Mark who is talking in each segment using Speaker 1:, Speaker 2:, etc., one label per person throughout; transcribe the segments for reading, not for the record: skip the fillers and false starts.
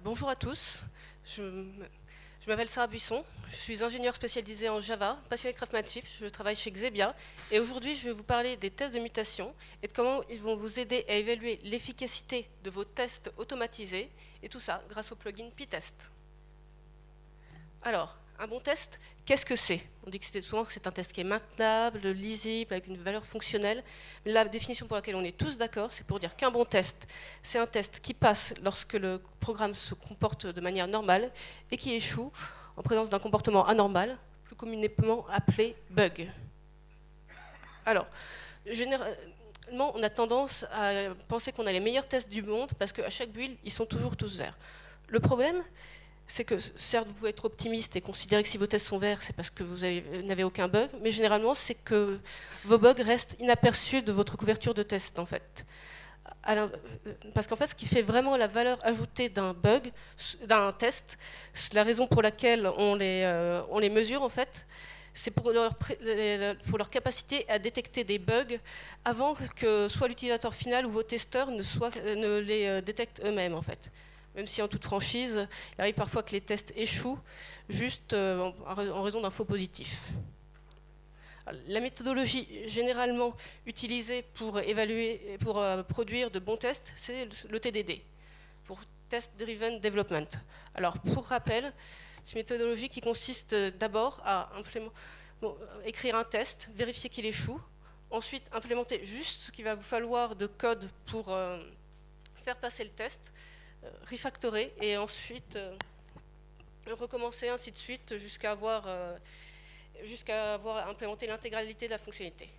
Speaker 1: Bonjour à tous, je m'appelle Sarah Buisson, je suis ingénieure spécialisée en Java, passionnée de craftsmanship, je travaille chez Xebia et aujourd'hui je vais vous parler des tests de mutation et de comment ils vont vous aider à évaluer l'efficacité de vos tests automatisés et tout ça grâce au plugin Pytest. Alors, un bon test, qu'est-ce que c'est? On dit que souvent que c'est un test qui est maintenable, lisible, avec une valeur fonctionnelle. La définition pour laquelle on est tous d'accord, c'est pour dire qu'un bon test, c'est un test qui passe lorsque le programme se comporte de manière normale et qui échoue en présence d'un comportement anormal, plus communément appelé bug. Alors, généralement, on a tendance à penser qu'on a les meilleurs tests du monde parce qu'à chaque build, ils sont toujours tous verts. Le problème, c'est que certes, vous pouvez être optimiste et considérer que si vos tests sont verts, c'est parce que vous n'avez aucun bug, mais généralement, c'est que vos bugs restent inaperçus de votre couverture de test, en fait. Parce qu'en fait, ce qui fait vraiment la valeur ajoutée d'un bug, d'un test, la raison pour laquelle on les mesure, en fait, c'est pour leur capacité à détecter des bugs avant que soit l'utilisateur final ou vos testeurs ne les détectent eux-mêmes, en fait. Même si en toute franchise, il arrive parfois que les tests échouent juste en raison d'un faux positif. La méthodologie généralement utilisée pour produire de bons tests, c'est le TDD, pour Test Driven Development. Alors, pour rappel, c'est une méthodologie qui consiste d'abord à écrire un test, vérifier qu'il échoue, ensuite implémenter juste ce qu'il va vous falloir de code pour faire passer le test, refactorer et ensuite recommencer ainsi de suite jusqu'à avoir implémenté l'intégralité de la fonctionnalité.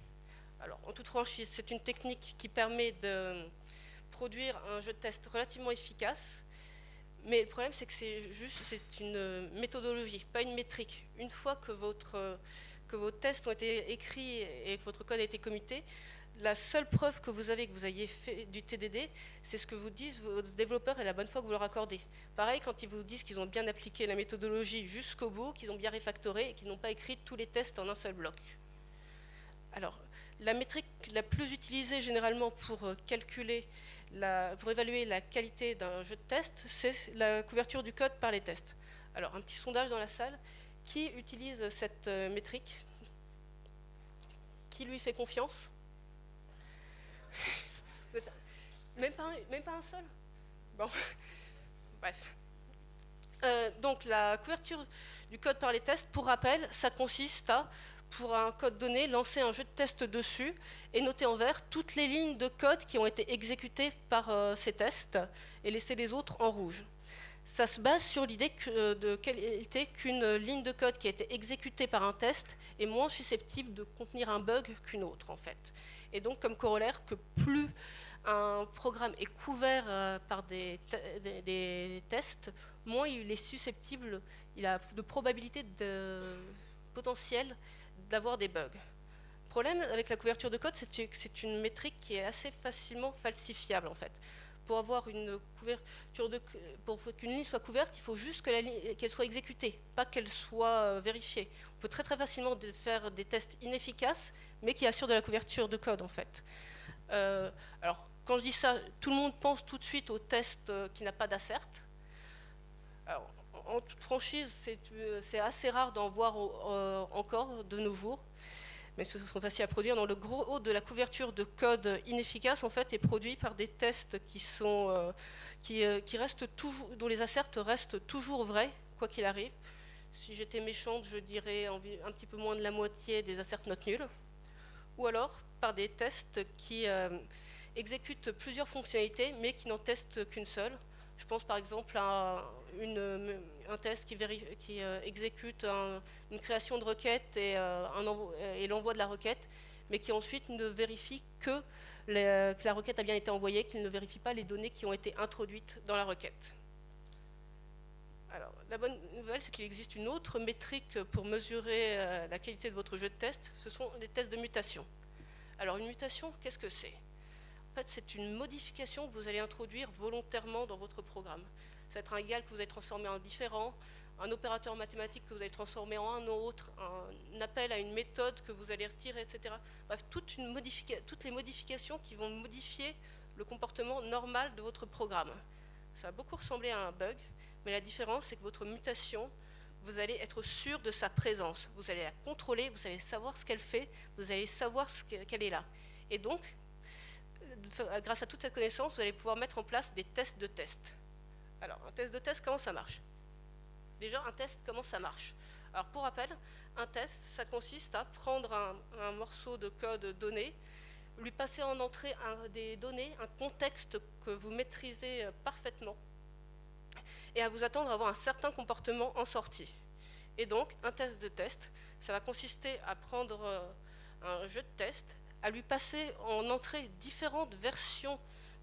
Speaker 1: Alors, en toute franchise, c'est une technique qui permet de produire un jeu de test relativement efficace, mais le problème, c'est que c'est une méthodologie, pas une métrique. Une fois que vos tests ont été écrits et que votre code a été committé, la seule preuve que vous ayez fait du TDD, c'est ce que vous disent vos développeurs et la bonne foi que vous leur accordez. Pareil, quand ils vous disent qu'ils ont bien appliqué la méthodologie jusqu'au bout, qu'ils ont bien refactoré et qu'ils n'ont pas écrit tous les tests en un seul bloc. Alors, la métrique la plus utilisée généralement pour évaluer la qualité d'un jeu de test, c'est la couverture du code par les tests. Alors, un petit sondage dans la salle. Qui utilise cette métrique? Qui lui fait confiance? Même pas un seul? Bon, bref. Donc la couverture du code par les tests, pour rappel, ça consiste à, pour un code donné, lancer un jeu de test dessus et noter en vert toutes les lignes de code qui ont été exécutées par ces tests et laisser les autres en rouge. Ça se base sur l'idée qu'une ligne de code qui a été exécutée par un test est moins susceptible de contenir un bug qu'une autre, en fait. Et donc, comme corollaire, que plus un programme est couvert par des tests, moins il est susceptible, il a de probabilité potentielle d'avoir des bugs. Le problème avec la couverture de code, c'est que c'est une métrique qui est assez facilement falsifiable, en fait. Pour avoir une couverture pour qu'une ligne soit couverte, il faut juste qu'elle soit exécutée, pas qu'elle soit vérifiée. On peut très très facilement faire des tests inefficaces, mais qui assurent de la couverture de code, en fait. Alors, quand je dis ça, tout le monde pense tout de suite au test qui n'a pas d'assert. Alors, en toute franchise, c'est assez rare d'en voir encore de nos jours, mais ce sont faciles à produire. Dans le gros de la couverture de code inefficace, en fait, est produit par des tests qui restent toujours, dont les asserts restent toujours vrais, quoi qu'il arrive. Si j'étais méchante, je dirais un petit peu moins de la moitié des asserts not nuls. Ou alors par des tests qui exécutent plusieurs fonctionnalités, mais qui n'en testent qu'une seule. Je pense par exemple à un test qui exécute une création de requête et l'envoi de la requête, mais qui ensuite ne vérifie que la requête a bien été envoyée, qu'il ne vérifie pas les données qui ont été introduites dans la requête. Alors, la bonne nouvelle, c'est qu'il existe une autre métrique pour mesurer la qualité de votre jeu de test, ce sont les tests de mutation. Alors, une mutation, qu'est-ce que c'est? En fait, c'est une modification que vous allez introduire volontairement dans votre programme. Ça va être un égal que vous allez transformer en différent, un opérateur mathématique que vous allez transformer en un autre, un appel à une méthode que vous allez retirer, etc. Bref, toutes les modifications qui vont modifier le comportement normal de votre programme. Ça va beaucoup ressembler à un bug, mais la différence, c'est que votre mutation, vous allez être sûr de sa présence. Vous allez la contrôler, vous allez savoir ce qu'elle fait, vous allez savoir qu'elle est là. Et donc, grâce à toute cette connaissance, vous allez pouvoir mettre en place des tests de test. Alors, un test de test, comment ça marche? Déjà, un test, comment ça marche? Alors, pour rappel, un test, ça consiste à prendre un morceau de code donné, lui passer en entrée des données, un contexte que vous maîtrisez parfaitement, et à vous attendre à avoir un certain comportement en sortie. Et donc, un test de test, ça va consister à prendre un jeu de test, à lui passer en entrée différentes versions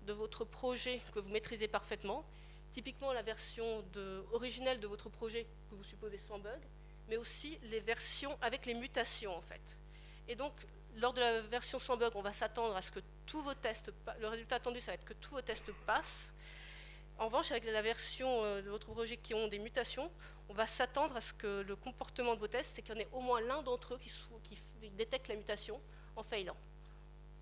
Speaker 1: de votre projet que vous maîtrisez parfaitement, typiquement la version originelle de votre projet que vous supposez sans bug, mais aussi les versions avec les mutations en fait. Et donc, lors de la version sans bug, on va s'attendre à ce que tous vos tests, le résultat attendu, ça va être que tous vos tests passent. En revanche, avec la version de votre projet qui ont des mutations, on va s'attendre à ce que le comportement de vos tests, c'est qu'il y en ait au moins l'un d'entre eux qui détecte la mutation en failant.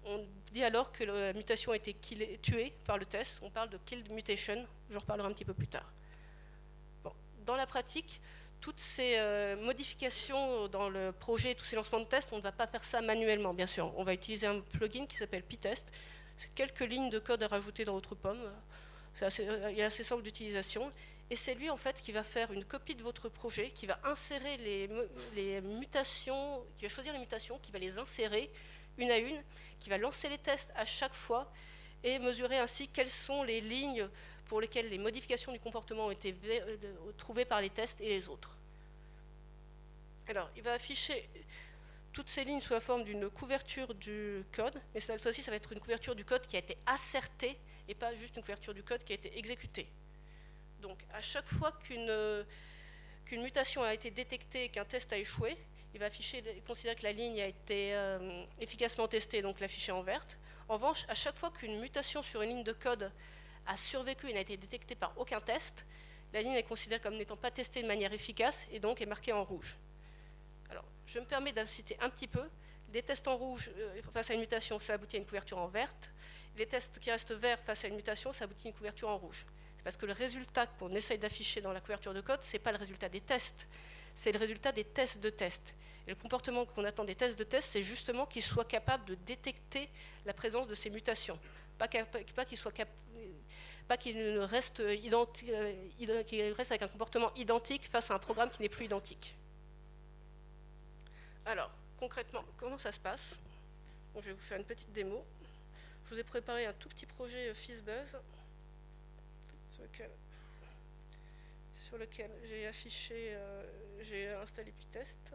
Speaker 1: On dit alors que la mutation a été tuée par le test, on parle de killed mutation, j'en reparlerai un petit peu plus tard. Bon, dans la pratique, toutes ces modifications dans le projet, tous ces lancements de tests, on ne va pas faire ça manuellement, bien sûr. On va utiliser un plugin qui s'appelle Pytest. C'est quelques lignes de code à rajouter dans votre pomme. Il est assez simple d'utilisation. Et c'est lui, en fait, qui va faire une copie de votre projet, qui va insérer les mutations, qui va choisir les mutations, qui va les insérer une à une, qui va lancer les tests à chaque fois et mesurer ainsi quelles sont les lignes pour lesquelles les modifications du comportement ont été trouvées par les tests et les autres. Alors, il va afficher toutes ces lignes sous la forme d'une couverture du code, mais cette fois-ci, ça va être une couverture du code qui a été assertée et pas juste une couverture du code qui a été exécutée. Donc, à chaque fois qu'une mutation a été détectée et qu'un test a échoué, il va considérer que la ligne a été efficacement testée, donc l'afficher en verte. En revanche, à chaque fois qu'une mutation sur une ligne de code a survécu et n'a été détectée par aucun test, la ligne est considérée comme n'étant pas testée de manière efficace et donc est marquée en rouge. Alors, je me permets d'inciter un petit peu. Les tests en rouge face à une mutation, ça aboutit à une couverture en verte. Les tests qui restent verts face à une mutation, ça aboutit à une couverture en rouge. C'est parce que le résultat qu'on essaye d'afficher dans la couverture de code, ce n'est pas le résultat des tests, c'est le résultat des tests de test. Et le comportement qu'on attend des tests de test, c'est justement qu'ils soient capables de détecter la présence de ces mutations. Pas qu'ils restent avec un comportement identique face à un programme qui n'est plus identique. Alors, concrètement, comment ça se passe? Bon, je vais vous faire une petite démo. Je vous ai préparé un tout petit projet FizzBuzz sur lequel j'ai affiché, j'ai installé Pytest.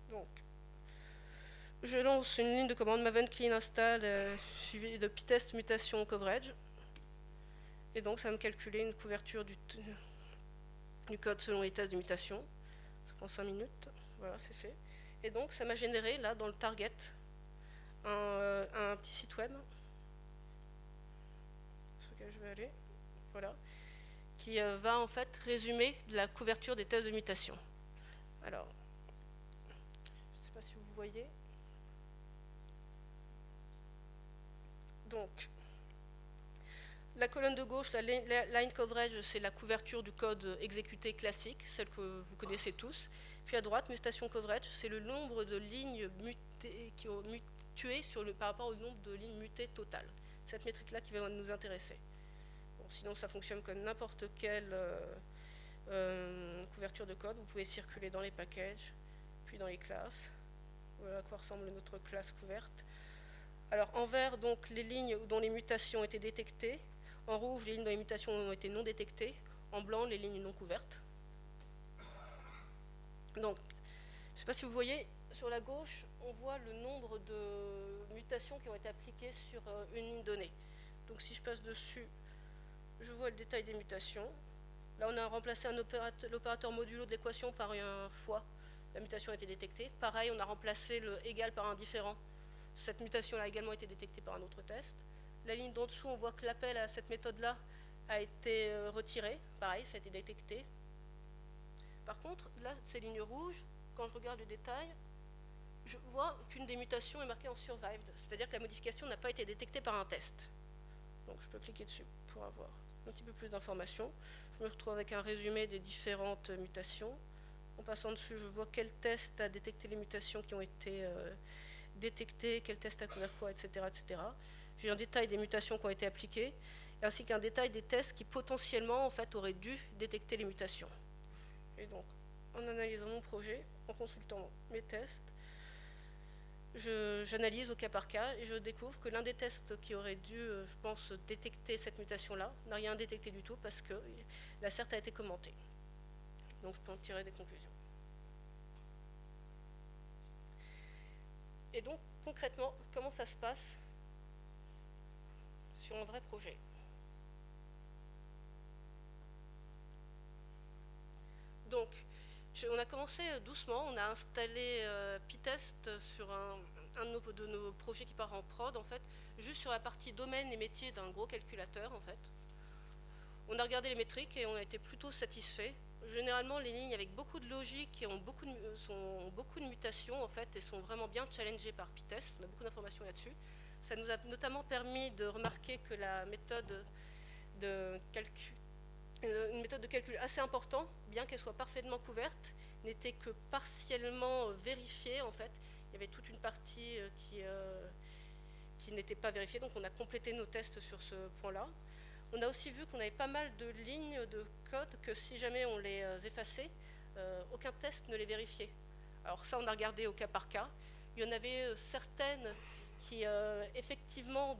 Speaker 1: Donc, je lance une ligne de commande maven clean install suivie de Pytest mutation coverage. Et donc, ça va me calculer une couverture du code selon les tests de mutation. Ça prend 5 minutes. Voilà, c'est fait. Et donc, ça m'a généré, là, dans le target, un petit site web sur lequel je vais aller. Voilà. Qui va, en fait, résumer la couverture des tests de mutation. Alors, je ne sais pas si vous voyez. Donc, la colonne de gauche, la line coverage, c'est la couverture du code exécuté classique, celle que vous connaissez tous. Puis à droite, mutation coverage, c'est le nombre de lignes mutées qui ont tué par rapport au nombre de lignes mutées totales. Cette métrique-là qui va nous intéresser. Bon, sinon, ça fonctionne comme n'importe quelle couverture de code. Vous pouvez circuler dans les packages, puis dans les classes. Voilà à quoi ressemble notre classe couverte. Alors, en vert, donc, les lignes dont les mutations ont été détectées. En rouge, les lignes dont les mutations ont été non détectées. En blanc, les lignes non couvertes. Donc, je ne sais pas si vous voyez, sur la gauche, on voit le nombre de mutations qui ont été appliquées sur une ligne donnée. Donc, si je passe dessus, je vois le détail des mutations. Là, on a remplacé l'opérateur modulo de l'équation par un fois. La mutation a été détectée. Pareil, on a remplacé le égal par un différent. Cette mutation a également été détectée par un autre test. La ligne d'en dessous, on voit que l'appel à cette méthode-là a été retiré. Pareil, ça a été détecté. Par contre, là, ces lignes rouges, quand je regarde le détail, je vois qu'une des mutations est marquée en survived, c'est-à-dire que la modification n'a pas été détectée par un test. Donc je peux cliquer dessus pour avoir un petit peu plus d'informations. Je me retrouve avec un résumé des différentes mutations. En passant dessus, je vois quel test a détecté les mutations qui ont été détectées, quel test a couvert quoi, etc., etc. J'ai un détail des mutations qui ont été appliquées, ainsi qu'un détail des tests qui potentiellement en fait, auraient dû détecter les mutations. Et donc, en analysant mon projet, en consultant mes tests, j'analyse au cas par cas et je découvre que l'un des tests qui aurait dû, je pense, détecter cette mutation-là n'a rien détecté du tout parce que la CERT a été commentée. Donc je peux en tirer des conclusions. Et donc, concrètement, comment ça se passe sur un vrai projet? Donc, on a commencé doucement, on a installé Pitest sur un de nos projets qui part en prod, en fait, juste sur la partie domaine et métier d'un gros calculateur, en fait. On a regardé les métriques et on a été plutôt satisfait. Généralement, les lignes avec beaucoup de logique et ont beaucoup de mutations, en fait, et sont vraiment bien challengées par Pitest. On a beaucoup d'informations là-dessus. Ça nous a notamment permis de remarquer que la méthode de calcul, une méthode de calcul assez importante, bien qu'elle soit parfaitement couverte, n'était que partiellement vérifiée, en fait. Il y avait toute une partie qui n'était pas vérifiée, donc on a complété nos tests sur ce point-là. On a aussi vu qu'on avait pas mal de lignes de code que si jamais on les effaçait, aucun test ne les vérifiait. Alors ça, on a regardé au cas par cas. Il y en avait certaines qui effectivement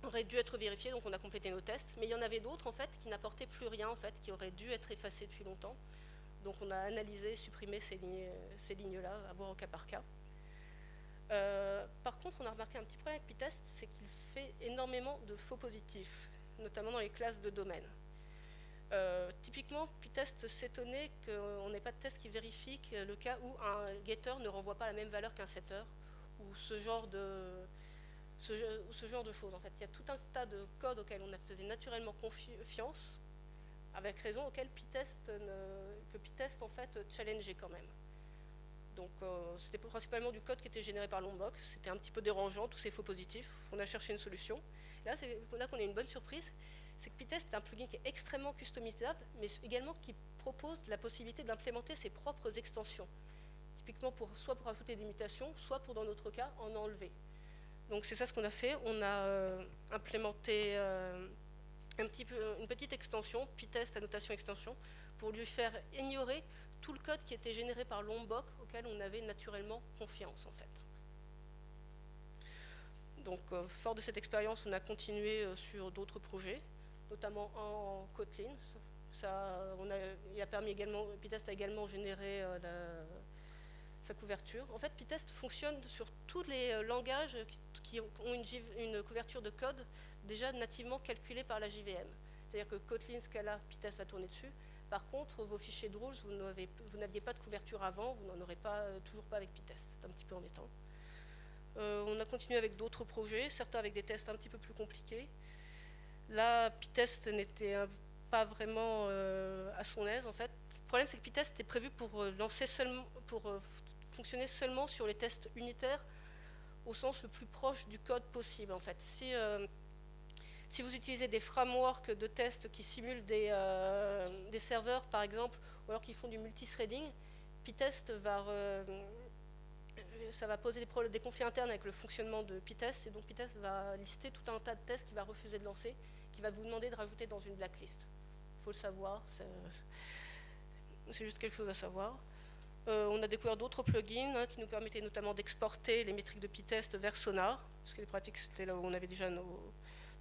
Speaker 1: auraient dû être vérifiées, donc on a complété nos tests. Mais il y en avait d'autres en fait qui n'apportaient plus rien, en fait, qui auraient dû être effacées depuis longtemps. Donc on a analysé, supprimé ces lignes-là, à voir au cas par cas. Par contre, on a remarqué un petit problème avec Pitest, c'est qu'il fait énormément de faux positifs, notamment dans les classes de domaine. Typiquement, Pitest s'étonnait qu'on n'ait pas de test qui vérifie que le cas où un getter ne renvoie pas la même valeur qu'un setter, ou ce genre de choses. En fait, il y a tout un tas de codes auxquels on faisait naturellement confiance, avec raison, auxquels Pitest en fait challengeait quand même. Donc c'était principalement du code qui était généré par Lombok. C'était un petit peu dérangeant, tous ces faux positifs. On a cherché une solution. Là, c'est là qu'on a une bonne surprise. C'est que Pitest est un plugin qui est extrêmement customisable, mais également qui propose la possibilité d'implémenter ses propres extensions. Typiquement, soit pour ajouter des mutations, soit pour, dans notre cas, en enlever. Donc c'est ça ce qu'on a fait. On a implémenté une petite extension, Pitest annotation extension, pour lui faire ignorer tout le code qui était généré par Lombok, auquel on avait naturellement confiance en fait. Donc fort de cette expérience, on a continué sur d'autres projets, notamment en Kotlin. Pitest a également généré sa couverture. En fait, Pitest fonctionne sur tous les langages qui ont une couverture de code déjà nativement calculée par la JVM. C'est-à-dire que Kotlin, Scala, Pitest va tourner dessus. Par contre, vos fichiers de rules, vous n'aviez pas de couverture avant, vous n'en aurez toujours pas avec Pitest. C'est un petit peu embêtant. On a continué avec d'autres projets, certains avec des tests un petit peu plus compliqués. Là, Pitest n'était pas vraiment à son aise, en fait. Le problème, c'est que Pitest est prévu pour fonctionner seulement sur les tests unitaires, au sens le plus proche du code possible, en fait. Si vous utilisez des frameworks de tests qui simulent des serveurs, par exemple, ou alors qui font du multithreading, Pitest ça va poser des conflits internes avec le fonctionnement de Pitest, et donc Pitest va lister tout un tas de tests qu'il va refuser de lancer, qui va vous demander de rajouter dans une blacklist. Il faut le savoir, c'est juste quelque chose à savoir. On a découvert d'autres plugins qui nous permettaient notamment d'exporter les métriques de Pitest vers Sonar, parce que les pratiques, c'était là où on avait déjà nos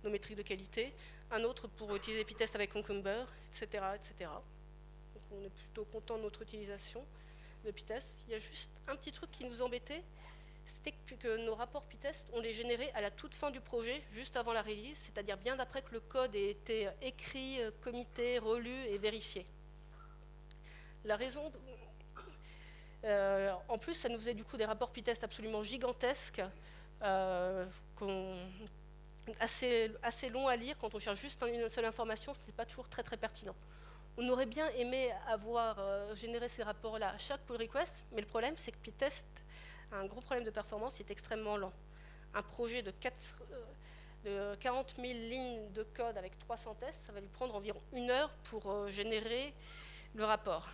Speaker 1: métriques de qualité, un autre pour utiliser Pitest avec Concumber, etc., etc. Donc on est plutôt content de notre utilisation de Pitest. Il y a juste un petit truc qui nous embêtait, c'était que nos rapports Pitest, on les générait à la toute fin du projet, juste avant la release, c'est-à-dire bien après que le code ait été écrit, commité, relu et vérifié. La raison... en plus, ça nous faisait du coup des rapports Pitest absolument gigantesques, assez long à lire. Quand on cherche juste une seule information, ce n'était pas toujours très très pertinent. On aurait bien aimé avoir généré ces rapports-là à chaque pull request, mais le problème c'est que Pitest a un gros problème de performance, il est extrêmement lent. Un projet de de 40 000 lignes de code avec 300 tests, ça va lui prendre environ 1 heure pour générer le rapport.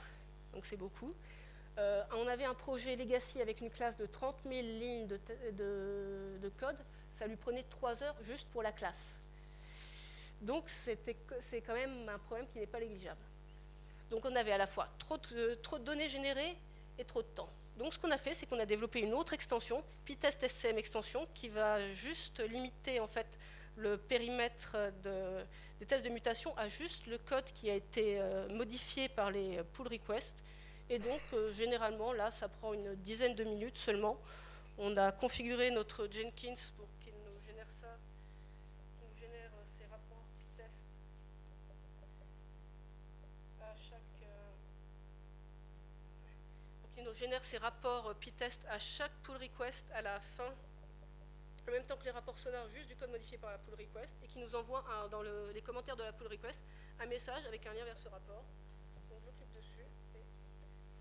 Speaker 1: Donc c'est beaucoup. On avait un projet Legacy avec une classe de 30 000 lignes de code, ça lui prenait 3 heures juste pour la classe. Donc c'est quand même un problème qui n'est pas négligeable. Donc on avait à la fois trop de données générées et trop de temps. Donc ce qu'on a fait, c'est qu'on a développé une autre extension, Pytest SCM extension, qui va juste limiter en fait le périmètre des tests de mutation à juste le code qui a été modifié par les pull requests. Et donc généralement là, ça prend une dizaine de minutes seulement. On a configuré notre Jenkins pour qu'il nous génère ça, qu'il nous génère ces rapports Pytest à chaque qui nous génère ces rapports Pytest à chaque pull request à la fin, en même temps que les rapports sonars juste du code modifié par la pull request, et qui nous envoie dans les commentaires de la pull request un message avec un lien vers ce rapport. Donc je clique dessus et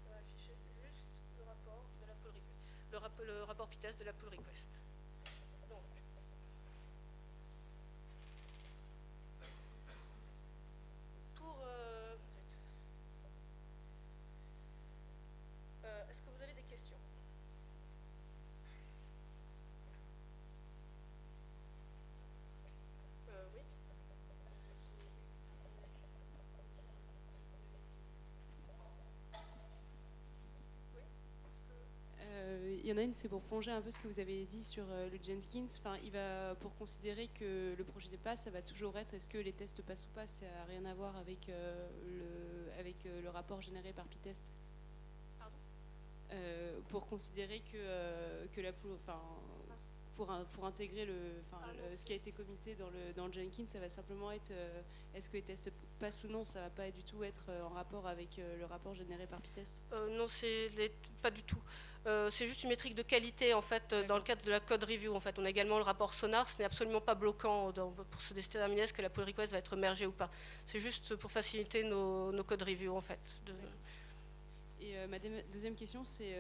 Speaker 1: ça va afficher juste le rapport de la pull request, le rapport Pytest de la pull request. Donc, est-ce que vous avez des questions? Oui.
Speaker 2: Il y en a une, c'est pour prolonger un peu ce que vous avez dit sur le Jenkins. Enfin, il va, pour considérer que le projet dépasse, ça va toujours être est-ce que les tests passent ou pas, ça n'a rien à voir avec, le rapport généré par Pytest.
Speaker 1: Pardon
Speaker 2: pour considérer que la pool, enfin, pour intégrer ce qui a été commité dans le Jenkins, ça va simplement être est-ce que les tests passent ou non, ça va pas du tout être en rapport avec le rapport généré par Pytest.
Speaker 1: Non, pas du tout. C'est juste une métrique de qualité en fait dans le cadre de la code review. En fait, on a également le rapport sonar. Ce n'est absolument pas bloquant pour se déterminer est-ce que la pull request va être mergée ou pas. C'est juste pour faciliter nos codes review en fait.
Speaker 2: Et ma deuxième question, c'est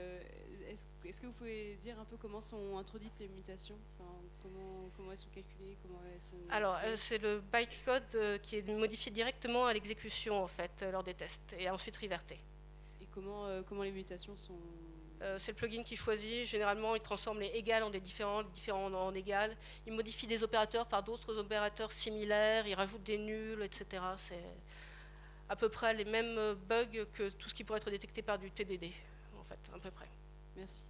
Speaker 2: est-ce que vous pouvez dire un peu comment sont introduites les mutations, enfin, comment elles sont calculées, comment elles sont...
Speaker 1: Alors, c'est le bytecode qui est modifié directement à l'exécution en fait lors des tests et ensuite reverté.
Speaker 2: Et comment les mutations sont...
Speaker 1: c'est le plugin qui choisit. Généralement, il transforme les égales en des différents en égales. Il modifie des opérateurs par d'autres opérateurs similaires. Il rajoute des nuls, etc. C'est à peu près les mêmes bugs que tout ce qui pourrait être détecté par du TDD, en fait, à peu près.
Speaker 2: Merci.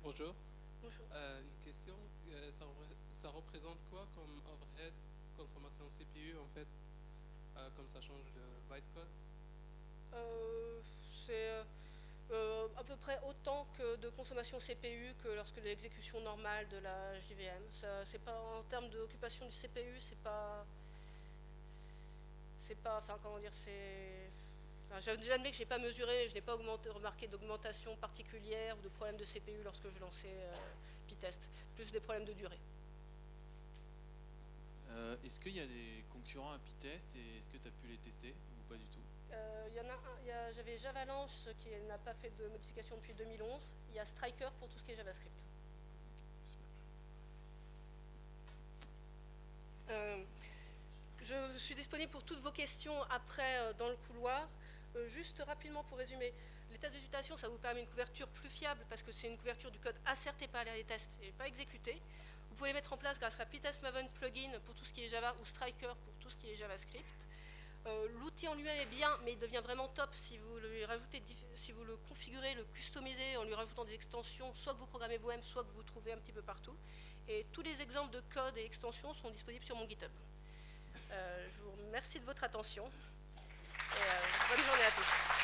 Speaker 3: Bonjour.
Speaker 1: Bonjour.
Speaker 3: Une question, ça représente quoi comme overhead consommation CPU en fait, comme ça change le bytecode?
Speaker 1: C'est à peu près autant que de consommation CPU que lorsque l'exécution normale de la JVM. C'est pas en termes d'occupation du CPU, c'est pas, enfin comment dire, c'est. Enfin, j'admets que je n'ai pas mesuré, je n'ai pas remarqué d'augmentation particulière ou de problème de CPU lorsque je lançais Pytest, plus des problèmes de durée.
Speaker 4: Est-ce qu'il y a des concurrents à Pytest et est-ce que tu as pu les tester ou pas du tout?
Speaker 1: Il y en a un, j'avais Javalanche qui n'a pas fait de modification depuis 2011. Il y a Striker pour tout ce qui est JavaScript. Je suis disponible pour toutes vos questions après dans le couloir. Juste rapidement pour résumer, les tests de mutation, ça vous permet une couverture plus fiable parce que c'est une couverture du code asserté par les tests et pas exécuté. Vous pouvez les mettre en place grâce à Pytest Maven plugin pour tout ce qui est Java ou Striker pour tout ce qui est JavaScript. L'outil en lui-même est bien, mais il devient vraiment top si vous le configurez, le customisez en lui rajoutant des extensions, soit que vous programmez vous-même, soit que vous trouvez un petit peu partout. Et tous les exemples de code et extensions sont disponibles sur mon GitHub. Je vous remercie de votre attention et bonne journée à tous.